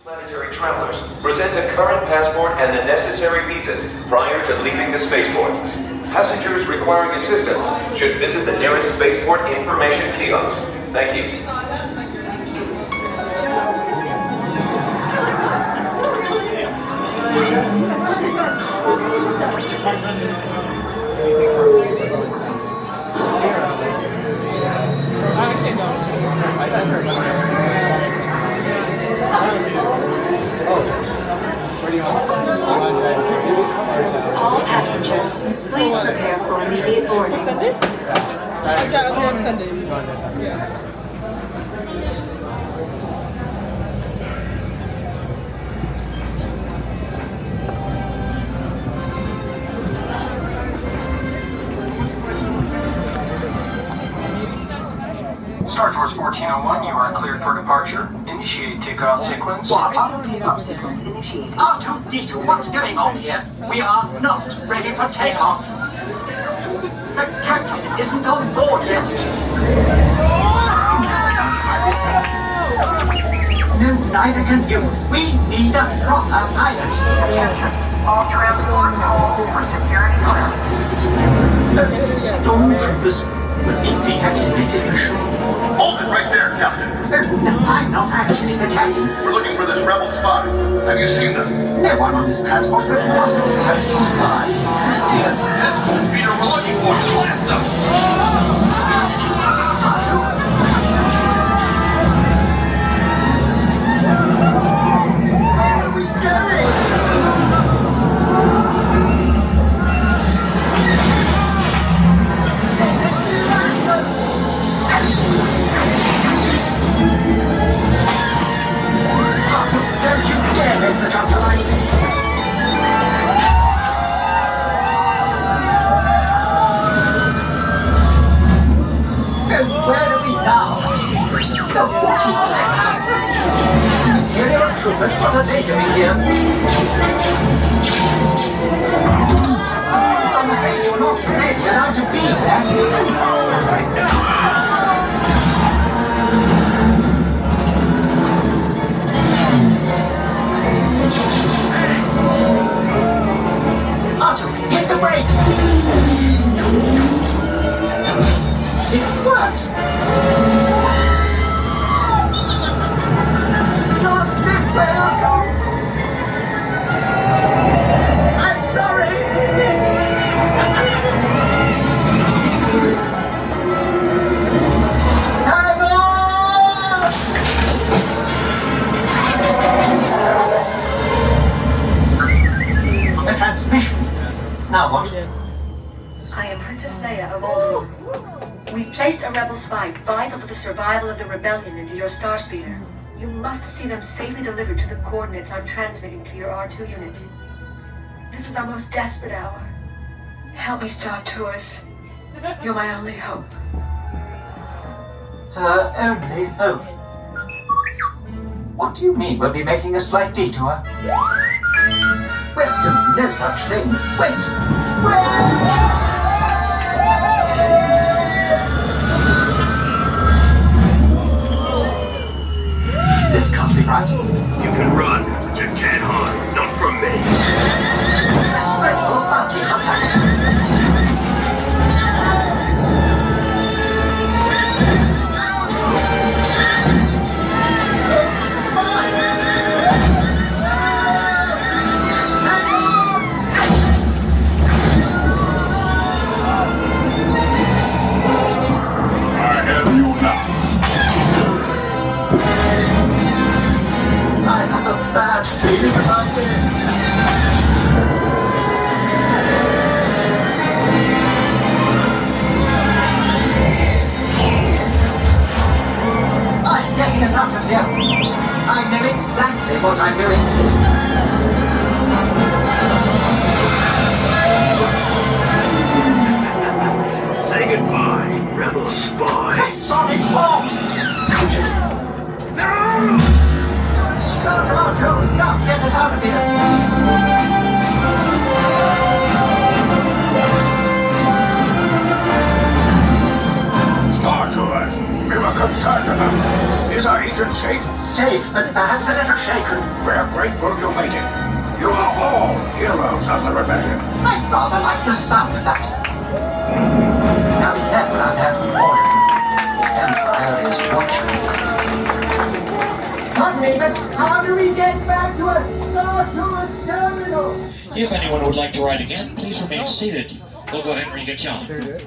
Planetary travelers, present a current passport and the necessary visas prior to leaving the spaceport. Passengers requiring assistance should visit the nearest spaceport information kiosk. Thank you. All passengers, please prepare for immediate boarding. Star Tours 1401, you are cleared for departure. Initiate takeoff sequence. What? Takeoff sequence initiated. R2-D2, what's going on here? We are not ready for takeoff. The captain isn't on board yet. No, neither can you. We need a proper pilot. Attention. All transports hold for security clearance. Stormtroopers will be deactivated for sure. Hold it right there, Captain. Oh, no, I'm not actually the captain. We're looking for this rebel spy. Have you seen them? No one on this transport could possibly be a spy. Dear. This is the speeder we're looking for. Blast them! Where are we going? This is madness! Don't you dare infantilize me! And where are we now? The Wookiee planet! Imperial troopers, what are they doing here? I'm afraid you're not really allowed to be there. Artu, hit the brakes! It worked! Not this way, Artu! I'm sorry! Hang on! The transmission. Now what? I am Princess Leia of Alderaan. We've placed a rebel spy vital to the survival of the rebellion into your star speeder. You must see them safely delivered to the coordinates I'm transmitting to your R2 unit. This is our most desperate hour. Help me, Star Tours. You're my only hope. Her only hope. What do you mean we'll be making a slight detour? We'll do no such thing. Wait! Wait! This can't be right. You can run, but you can't hide. Not from me. That dreadful bounty hunter. I have you now. I have a bad feeling about this. I'm getting us out of here. I know exactly what I'm doing. Say goodbye, rebel spy. A sonic bomb! No! Start R2! Now get us out of here! Star Tours, we were concerned about Is our agent safe? Safe, but perhaps a little shaken. We're grateful you made it. You are all heroes of the rebellion. I rather like the sound of that. Now be careful out there. The Empire is watching. Pardon me, but how do we get back to a Star Tours terminal? If anyone would like to ride again, please remain seated. We'll go ahead and re-get you on. Then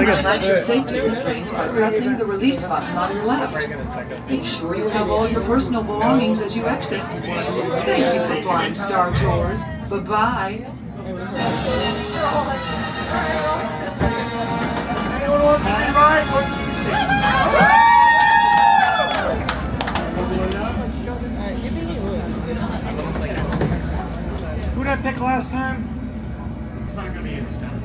unlatch your safety restraints by pressing the release button on your left. Make sure you have all your personal belongings as you exit. Thank you for flying Star Tours. Bye-bye. Anyone want to ride? Who did I pick last time? It's not gonna be this time.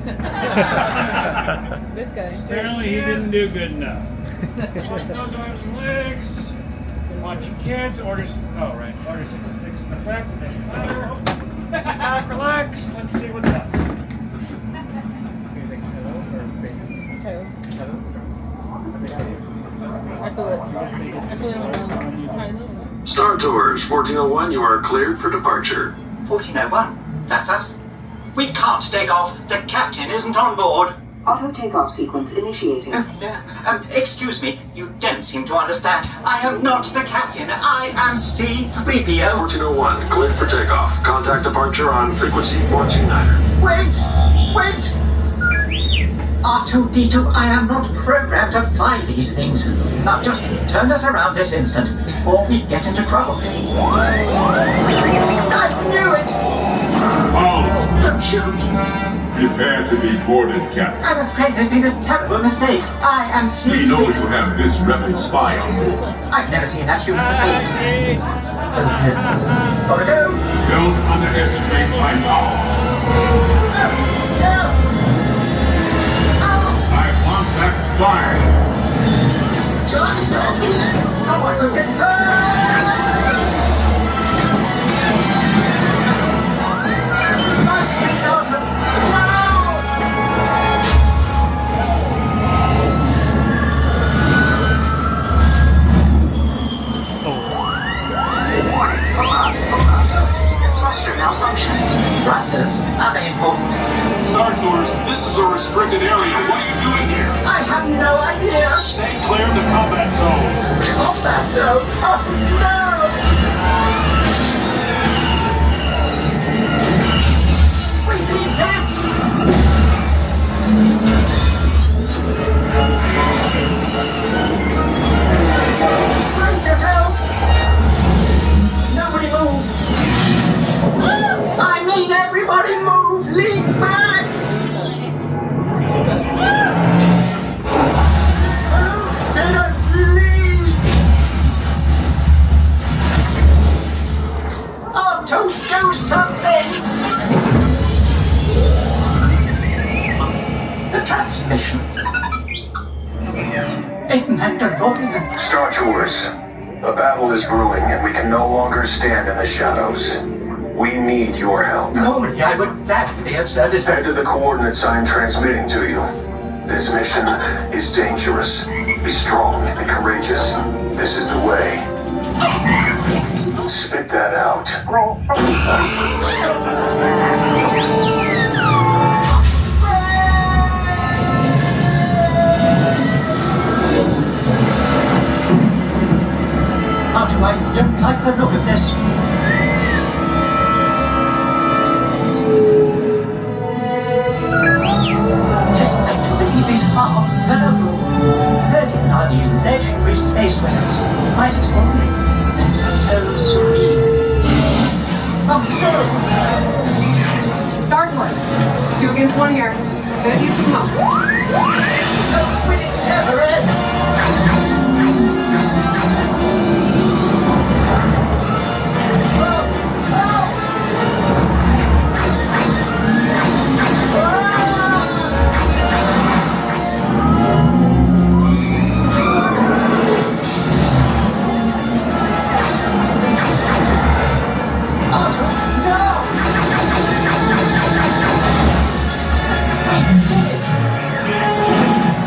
This guy. Apparently he didn't do good enough. Those arms and legs. Watch your kids. Order 66 in effect. It doesn't matter. Sit back, relax. Let's see what's up. Star Tours 1401, you are cleared for departure. 1401, that's us. We can't take off. The captain isn't on board. Auto takeoff sequence initiating. Excuse me, you don't seem to understand. I am not the captain. I am C-3PO. 1401, cleared for takeoff. Contact departure on frequency 429er. Wait! R2-D2, I am not programmed to fly these things. Now just turn us around this instant before we get into trouble. I knew it! Oh, Don't shoot! prepare to be boarded, Captain. I'm afraid there's been a terrible mistake. I am We C-3PO. know you have this rebel spy on board. I've never seen that human before. Gotta go! Don't underestimate my power. No! I want that spy. Someone could get hurt! My sweet daughter! No! Thruster malfunction. Thrusters? Are they important? Star Tours, this is a restricted area. What are you doing here? I have no idea! Stay clear of the combat zone. Combat zone? Oh no! We've been hit! Brace yourself! Nobody move! I mean everybody move! Lean back! Didn't leave! Oh, to do something! The transmission. A Mandalorian. Star Tours, a battle is brewing and we can no longer stand in the shadows. We need your help. Normally, I would gladly be of service, but Enter the coordinates I am transmitting to you. This mission is dangerous. Be strong and courageous. This is the way. Spit that out. how do I don't like the look of this? Yes, I do believe these are terrible. They are the legendary space whales. Quite extraordinary. And so serene. Oh no! Star Tours. It's 2 against 1 here. Could use some help. Oh, will it ever end?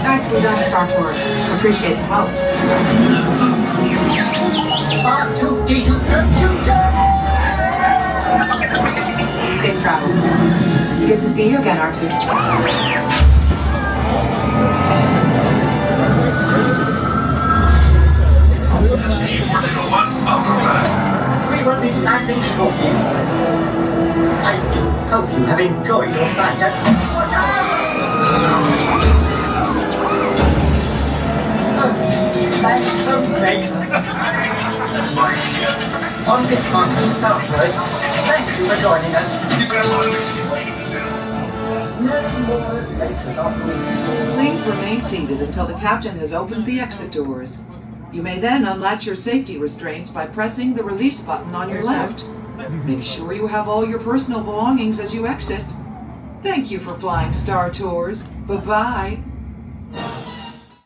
Nicely done, Star Tours. Appreciate the help. travels. Good to see you again, R2. C-3PO, welcome back. We will be landing shortly. I do hope you have enjoyed your flight at... On behalf of Star Wars, thank you for joining us. Please remain seated until the captain has opened the exit doors. You may then unlatch your safety restraints by pressing the release button on your left. Make sure you have all your personal belongings as you exit. Thank you for flying Star Tours. Bye-bye.